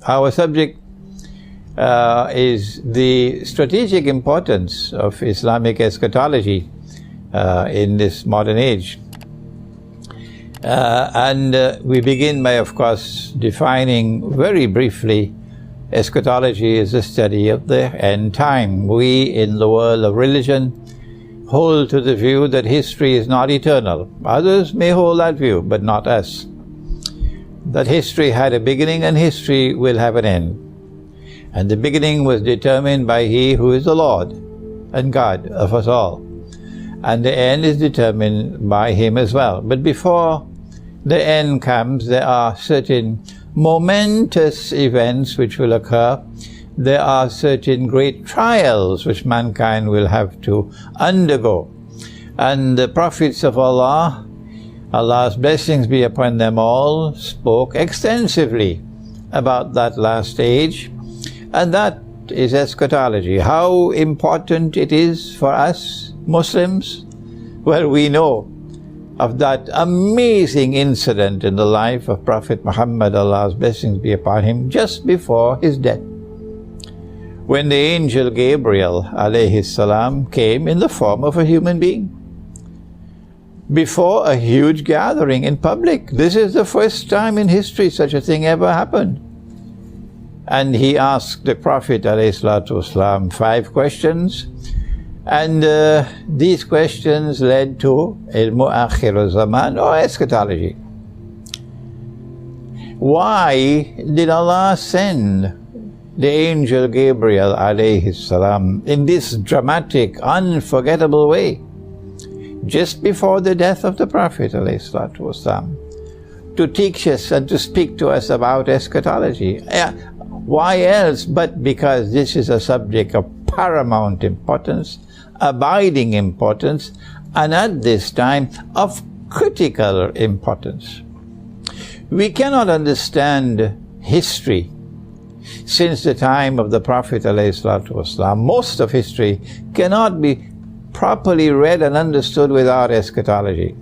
Our subject is the strategic importance of Islamic eschatology in this modern age. We begin by, of course, defining very briefly eschatology is the study of the end time. We, in the world of religion, hold to the view that history is not eternal. Others may hold that view, but not us. That history had a beginning and history will have an end. And the beginning was determined by He who is the Lord and God of us all. And the end is determined by Him as well. But before the end comes, there are certain momentous events which will occur. There are certain great trials which mankind will have to undergo. And the prophets of Allah, Allah's blessings be upon them all, spoke extensively about that last stage. And that is eschatology. How important it is for us Muslims? Well, we know of that amazing incident in the life of Prophet Muhammad, Allah's blessings be upon him, just before his death, when the angel Gabriel alayhi salam came in the form of a human being before a huge gathering in public. This is the first time in history such a thing ever happened. And he asked the Prophet ﷺ 5 questions, and these questions led to ilmu akhir zaman, or eschatology. Why did Allah send the angel Gabriel alayhi salam in this dramatic, unforgettable way, just before the death of the Prophet ﷺ, to teach us and to speak to us about eschatology? Why else but because this is a subject of paramount importance, abiding importance, and at this time of critical importance. We cannot understand history since the time of the Prophet ﷺ. Most of history cannot be properly read and understood without eschatology.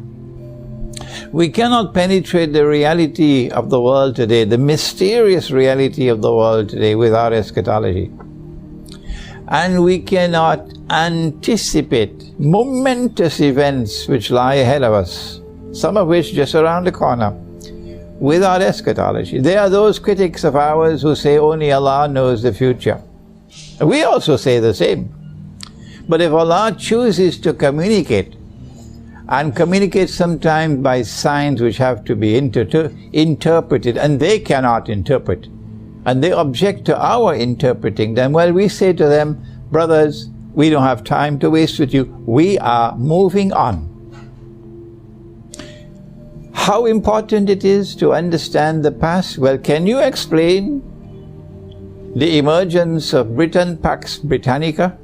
We cannot penetrate the reality of the world today, the mysterious reality of the world today, without eschatology. And we cannot anticipate momentous events which lie ahead of us, some of which just around the corner, without eschatology. There are those critics of ours who say only Allah knows the future. We also say the same. But if Allah chooses to communicate, and communicate sometimes by signs which have to be interpreted, and they cannot interpret, and they object to our interpreting them, well, we say to them, brothers, we don't have time to waste with you. We are moving on. How important it is to understand the past? Well, can you explain the emergence of Britain, Pax Britannica,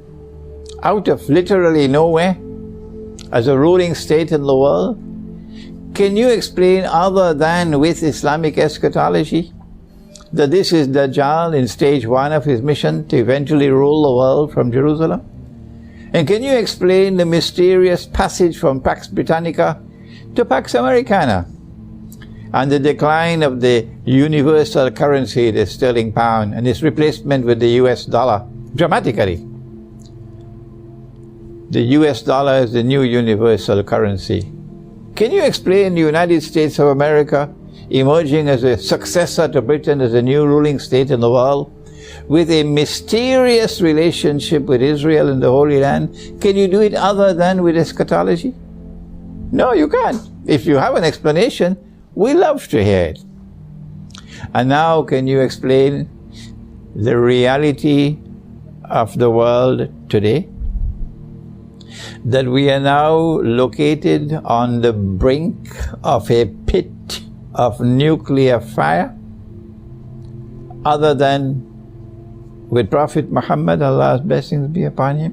out of literally nowhere, as a ruling state in the world? Can you explain, other than with Islamic eschatology, that this is Dajjal in stage 1 of his mission to eventually rule the world from Jerusalem? And can you explain the mysterious passage from Pax Britannica to Pax Americana, and the decline of the universal currency, the sterling pound, and its replacement with the US dollar dramatically? The US dollar is the new universal currency. Can you explain the United States of America emerging as a successor to Britain as a new ruling state in the world, with a mysterious relationship with Israel and the Holy Land? Can you do it other than with eschatology? No, you can't. If you have an explanation, we love to hear it. And now, can you explain the reality of the world today? That we are now located on the brink of a pit of nuclear fire, other than with Prophet Muhammad, Allah's blessings be upon him,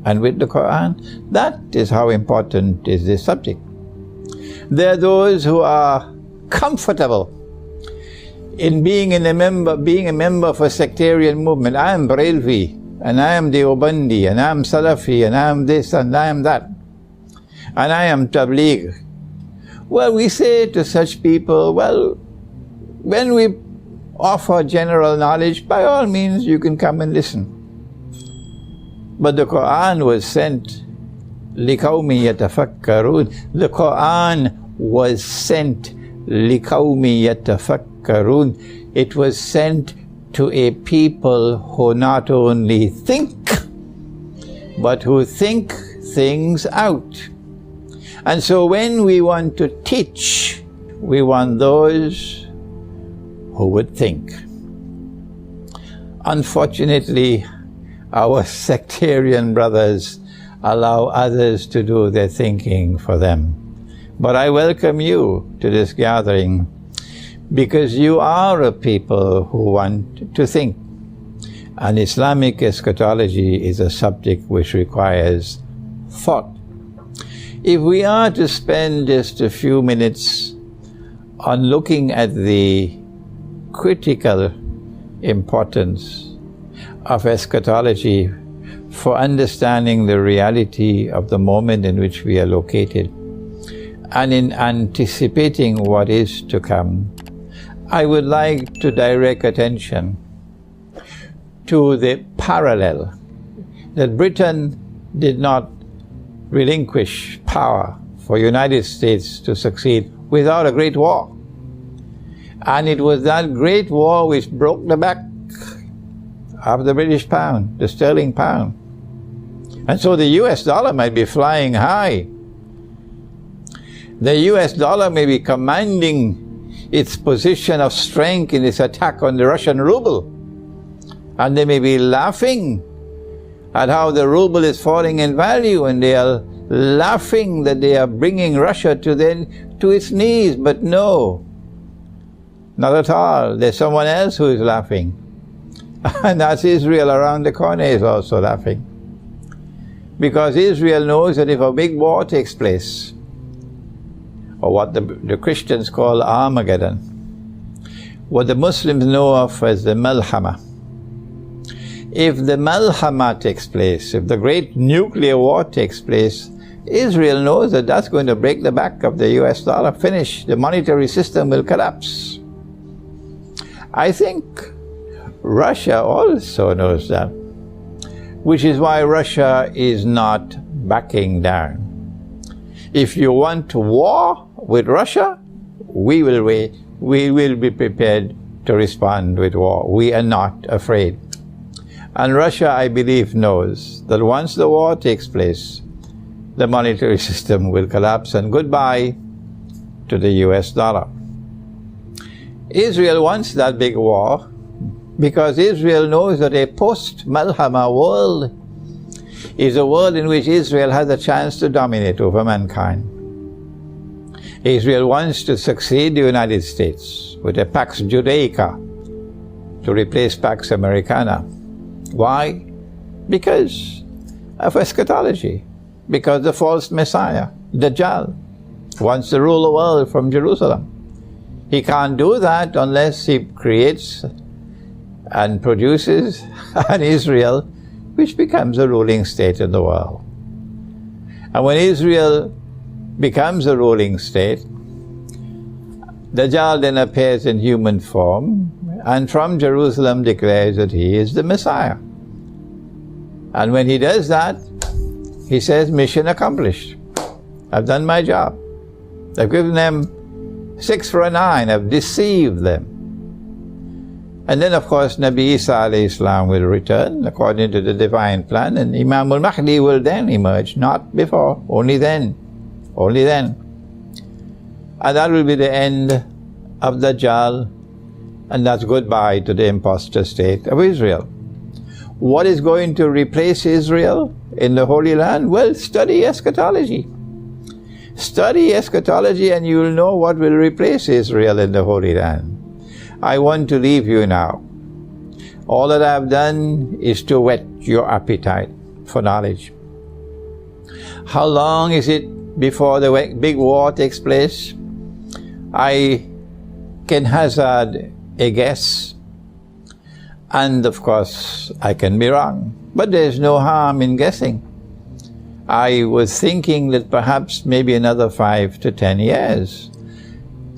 and with the Quran. That is how important is this subject. There are those who are comfortable in being a member of a sectarian movement. I am Barelvi, and I am Deobandi, and I am Salafi, and I am this, and I am that, and I am Tabligh. Well, we say to such people, well, when we offer general knowledge, by all means you can come and listen. But the Quran was sent لِقَوْمِ يَتَفَكَّرُونَ. The Quran was sent لِقَوْمِ يَتَفَكَّرُونَ. It was sent to a people who not only think, but who think things out. And so when we want to teach, we want those who would think. Unfortunately, our sectarian brothers allow others to do their thinking for them. But I welcome you to this gathering because you are a people who want to think. And Islamic eschatology is a subject which requires thought. If we are to spend just a few minutes on looking at the critical importance of eschatology for understanding the reality of the moment in which we are located and in anticipating what is to come, I would like to direct attention to the parallel that Britain did not relinquish power for United States to succeed without a great war. And it was that great war which broke the back of the British pound, the sterling pound. And so the US dollar might be flying high. The US dollar may be commanding its position of strength in its attack on the Russian ruble. And they may be laughing at how the ruble is falling in value, and they are laughing that they are bringing Russia to its knees. But no, not at all. There's someone else who is laughing. And that's Israel around the corner is also laughing. Because Israel knows that if a big war takes place, or what the Christians call Armageddon, what the Muslims know of as the Malhama, if the Malhama takes place, if the great nuclear war takes place, Israel knows that that's going to break the back of the US dollar. Finish. The monetary system will collapse. I think Russia also knows that, which is why Russia is not backing down. If you want to war with Russia, we will wait. We will be prepared to respond with war. We are not afraid. And Russia, I believe, knows that once the war takes place, the monetary system will collapse, and goodbye to the US dollar. Israel wants that big war because Israel knows that a post-Malhama world is a world in which Israel has a chance to dominate over mankind. Israel wants to succeed the United States with a Pax Judaica to replace Pax Americana. Why? Because of eschatology. Because the false Messiah, Dajjal, wants to rule the world from Jerusalem. He can't do that unless he creates and produces an Israel which becomes a ruling state in the world. And when Israel becomes a ruling state, Dajjal then appears in human form and from Jerusalem declares that he is the Messiah. And when he does that, he says, mission accomplished. I've done my job. I've given them 6 for a 9. I've deceived them. And then, of course, Nabi Isa alayhi salam will return according to the divine plan, and Imam al-Mahdi will then emerge, not before, only then. Only then. And that will be the end of Dajjal, and that's goodbye to the imposter state of Israel. What is going to replace Israel in the Holy Land? Well, study eschatology. Study eschatology and you will know what will replace Israel in the Holy Land. I want to leave you now. All that I have done is to whet your appetite for knowledge. How long is it before the big war takes place? I can hazard a guess. And of course, I can be wrong. But there's no harm in guessing. I was thinking that perhaps maybe another 5 to 10 years.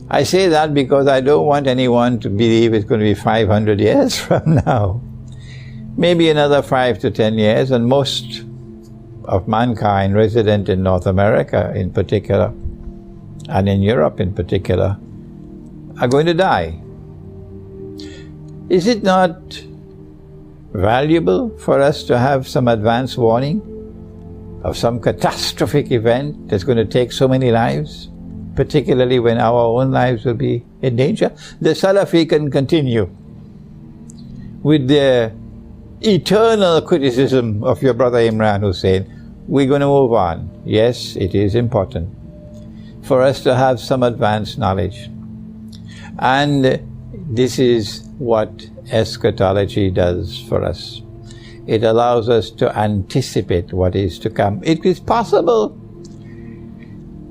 I say that because I don't want anyone to believe it's going to be 500 years from now. Maybe another 5 to 10 years, and most of mankind resident in North America in particular, and in Europe in particular, are going to die. Is it not valuable for us to have some advance warning of some catastrophic event that's going to take so many lives, particularly when our own lives will be in danger? The Salafi can continue with their eternal criticism of your brother Imran Hosein. We're going to move on. Yes, it is important for us to have some advanced knowledge. And this is what eschatology does for us. It allows us to anticipate what is to come. It is possible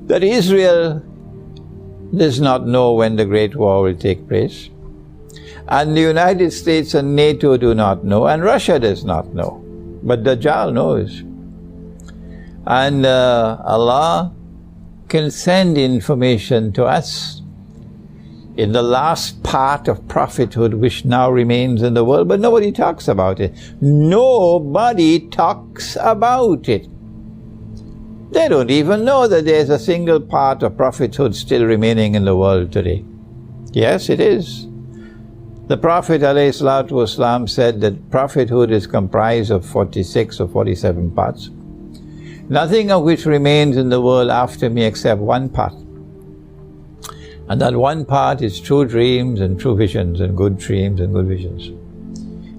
that Israel does not know when the Great War will take place, and the United States and NATO do not know, and Russia does not know, but Dajjal knows. And Allah can send information to us in the last part of prophethood which now remains in the world, but nobody talks about it. Nobody talks about it. They don't even know that there's a single part of prophethood still remaining in the world today. Yes, it is. The Prophet ﷺ said that prophethood is comprised of 46 or 47 parts. Nothing of which remains in the world after me except one part. And that one part is true dreams and true visions, and good dreams and good visions.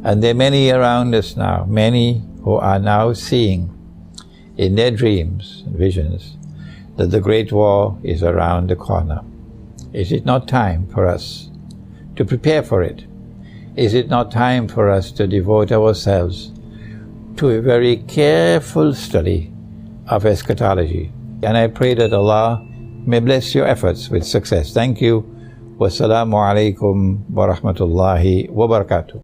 And there are many around us now, many who are now seeing in their dreams and visions that the Great War is around the corner. Is it not time for us to prepare for it? Is it not time for us to devote ourselves to a very careful study of eschatology? And I pray that Allah may bless your efforts with success. Thank you. Wassalamu alaikum wa rahmatullahi wa barakatuh.